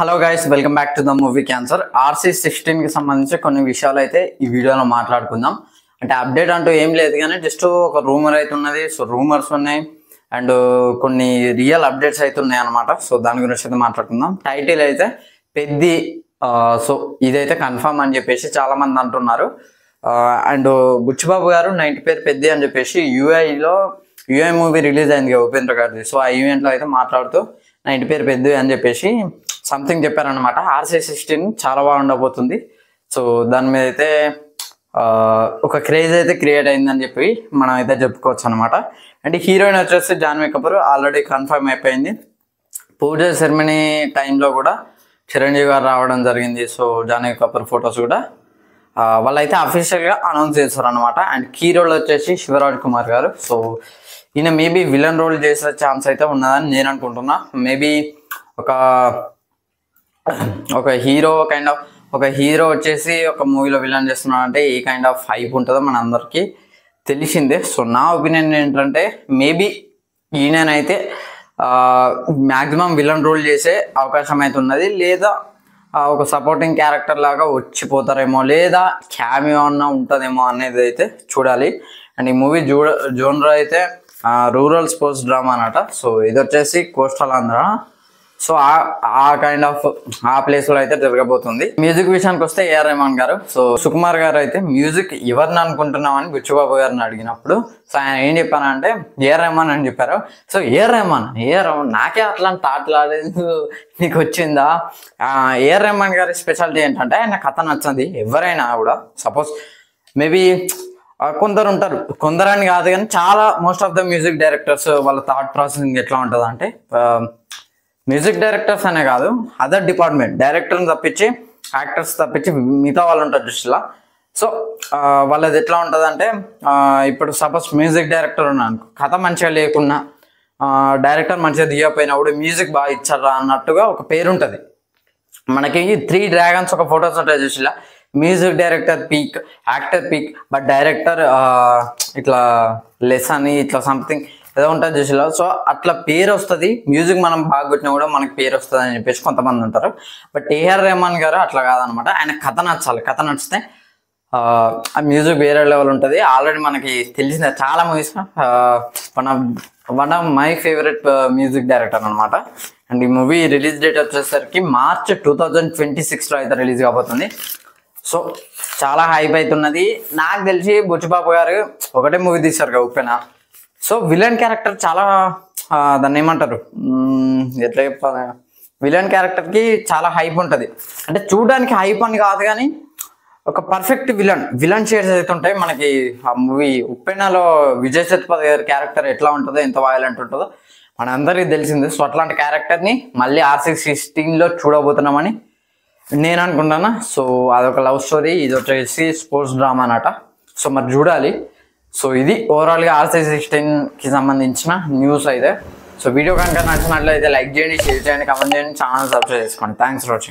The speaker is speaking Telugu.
Hello guys, welcome back to the movie cancer. RC16 కి సంబంధించి కొన్ని విషయాలు అయితే ఈ వీడియోలో మాట్లాడుకుందాం. అంటే అప్డేట్ అంటూ ఏం లేదు కానీ జస్ట్ ఒక రూమర్ అయితే ఉన్నది. సో రూమర్స్ ఉన్నాయి అండ్ కొన్ని రియల్ అప్డేట్స్ అయితే ఉన్నాయి అనమాట. సో దాని గురించి అయితే మాట్లాడుకుందాం. టైటిల్ అయితే పెద్ది. సో ఇదైతే కన్ఫర్మ్ అని చెప్పేసి చాలా మంది అంటున్నారు. అండ్ బుచ్చిబాబు గారు 90 పేరు పెద్ది అని చెప్పేసి యూఐ మూవీ రిలీజ్ అయింది కదా ఉపేంద్ర గారిది. సో ఆ ఈవెంట్లో అయితే మాట్లాడుతూ 90 పేరు పెద్ది అని చెప్పేసి సంథింగ్ చెప్పారనమాట. RC16 చాలా బాగా ఉండబోతుంది. సో దాని మీద అయితే ఒక క్రేజ్ అయితే క్రియేట్ అయిందని చెప్పి మనం అయితే చెప్పుకోవచ్చు అనమాట. అండ్ హీరోయిన్ వచ్చేసి జాన్వీ కపూర్ ఆల్రెడీ కన్ఫర్మ్ అయిపోయింది. పూజ సెరమనీ టైంలో కూడా చిరంజీవి గారు రావడం జరిగింది. సో జాన్వీ కపూర్ ఫొటోస్ కూడా వాళ్ళైతే అఫీషియల్గా అనౌన్స్ చేస్తారు అనమాట. అండ్ కీ రోల్ వచ్చేసి శివరాజ్ కుమార్ గారు. సో ఈయన మేబీ విలన్ రోల్ చేసే ఛాన్స్ అయితే ఉన్నదని నేను అనుకుంటున్నా. మేబీ ఒక హీరో వచ్చేసి ఒక మూవీలో విలన్ చేస్తున్నాడు అంటే ఈ కైండ్ ఆఫ్ హైప్ ఉంటుందో మన అందరికీ తెలిసిందే. సో నా ఒపీనియన్ ఏంటంటే మేబీ ఈయనైతే మ్యాక్సిమం విలన్ రోల్ చేసే అవకాశం అయితే ఉన్నది, లేదా ఒక సపోర్టింగ్ క్యారెక్టర్ లాగా వచ్చిపోతారేమో, లేదా క్యామియో అన్న ఉంటుందేమో అనేది అయితే చూడాలి. అండ్ ఈ మూవీ జోనర్ అయితే రూరల్ స్పోర్ట్స్ డ్రామా అన్నమాట. సో ఇది వచ్చేసి కోస్టల్ ఆంధ్ర. సో ఆ కైండ్ ఆఫ్ ఆ ప్లేస్ లో అయితే జరగబోతుంది. మ్యూజిక్ విషయానికి వస్తే ఏఆర్ రెహమాన్ గారు. సో సుకుమార్ గారు అయితే మ్యూజిక్ ఎవరిని అనుకుంటున్నామని బుచ్చిబాబు గారిని అడిగినప్పుడు సో ఆయన ఏం చెప్పానంటే ఏఆర్ రెహమాన్ అని చెప్పారు. సో ఏఆర్ రెహమాన్ నాకే అట్లాంటి ఆటలాడేందుకు నీకు వచ్చిందా? ఏఆర్ రెహమాన్ గారి స్పెషాలిటీ ఏంటంటే ఆయన కథ నచ్చంది. ఎవరైనా కూడా సపోజ్ మేబీ కొందరు ఉంటారు, కొందరని కాదు కానీ చాలా most of the music directors వాళ్ళ థాట్ ప్రాసెసింగ్ ఎట్లా ఉంటుంది అంటే మ్యూజిక్ డైరెక్టర్స్ అనే కాదు, అదర్ డిపార్ట్మెంట్ డైరెక్టర్ని తప్పించి యాక్టర్స్ తప్పించి మిగతా వాళ్ళు ఉంటారు దృష్టిలో. సో వాళ్ళది ఎట్లా ఉంటుంది అంటే ఇప్పుడు సపోజ్ మ్యూజిక్ డైరెక్టర్ ఉన్నాను, కథ మంచిగా లేకున్నా డైరెక్టర్ మంచిగా దిగపోయినప్పుడు మ్యూజిక్ బాగా ఇచ్చారా అన్నట్టుగా ఒక పేరు ఉంటుంది మనకి. 3 డ్రాగన్స్ ఒక ఫొటోస్ ఉంటాయి దృష్టిలో. Music director peak, actor peak, but director ఇట్లా లెస్ అని ఇట్లా సంథింగ్ ఏదో ఉంటుంది దృష్టిలో. సో అట్లా పేరు వస్తుంది. మ్యూజిక్ మనం బాగా కొట్టినా కూడా మనకి పేరు వస్తుంది అని చెప్పేసి కొంతమంది ఉంటారు. బట్ ఏఆర్ రెహమాన్ గారు అట్లా కాదనమాట. ఆయన కథ నచ్చాలి, కథ నచ్చితే ఆ మ్యూజిక్ వేరే లెవెల్ ఉంటుంది. ఆల్రెడీ మనకి తెలిసిన చాలా movies one of my favourite music director అనమాట. అండ్ ఈ మూవీ రిలీజ్ డేట్ వచ్చేసరికి మార్చ్ 2026లో అయితే రిలీజ్ కాబోతుంది. సో చాలా హైప్ అవుతున్నది. నాకు తెలిసి బుచ్చిబాబు గారు ఒకటే మూవీ తీశారు కదా ఉప్పెన. సో విలన్ క్యారెక్టర్ చాలా దాన్ని ఏమంటారు ఎట్లా చెప్పాలి, విలన్ క్యారెక్టర్కి చాలా హైప్ ఉంటుంది. అంటే చూడడానికి హైప్ అని కాదు కానీ ఒక పర్ఫెక్ట్ విలన్ షేడ్స్ అయితే ఉంటాయి మనకి. ఆ మూవీ ఉప్పెనలో విజయ్ సేతుపతి గారి క్యారెక్టర్ ఎట్లా ఉంటుందో, ఎంత వైలెంట్ ఉంటుందో మనందరికీ తెలిసింది. సో అట్లాంటి క్యారెక్టర్ని మళ్ళీ RC16లో చూడబోతున్నామని నేను అనుకుంటున్నా. సో అదొక లవ్ స్టోరీ, ఇది వచ్చేసి స్పోర్ట్స్ డ్రామా అన్నమాట. సో మరి చూడాలి. సో ఇది ఓవరాల్గా RC16కి సంబంధించిన న్యూస్ అయితే. సో వీడియో కనుక నచ్చినట్లయితే లైక్ చేయండి, షేర్ చేయండి, కామెంట్ చేయండి, ఛానల్ సబ్స్క్రైబ్ చేసుకోండి. Thanks for watching.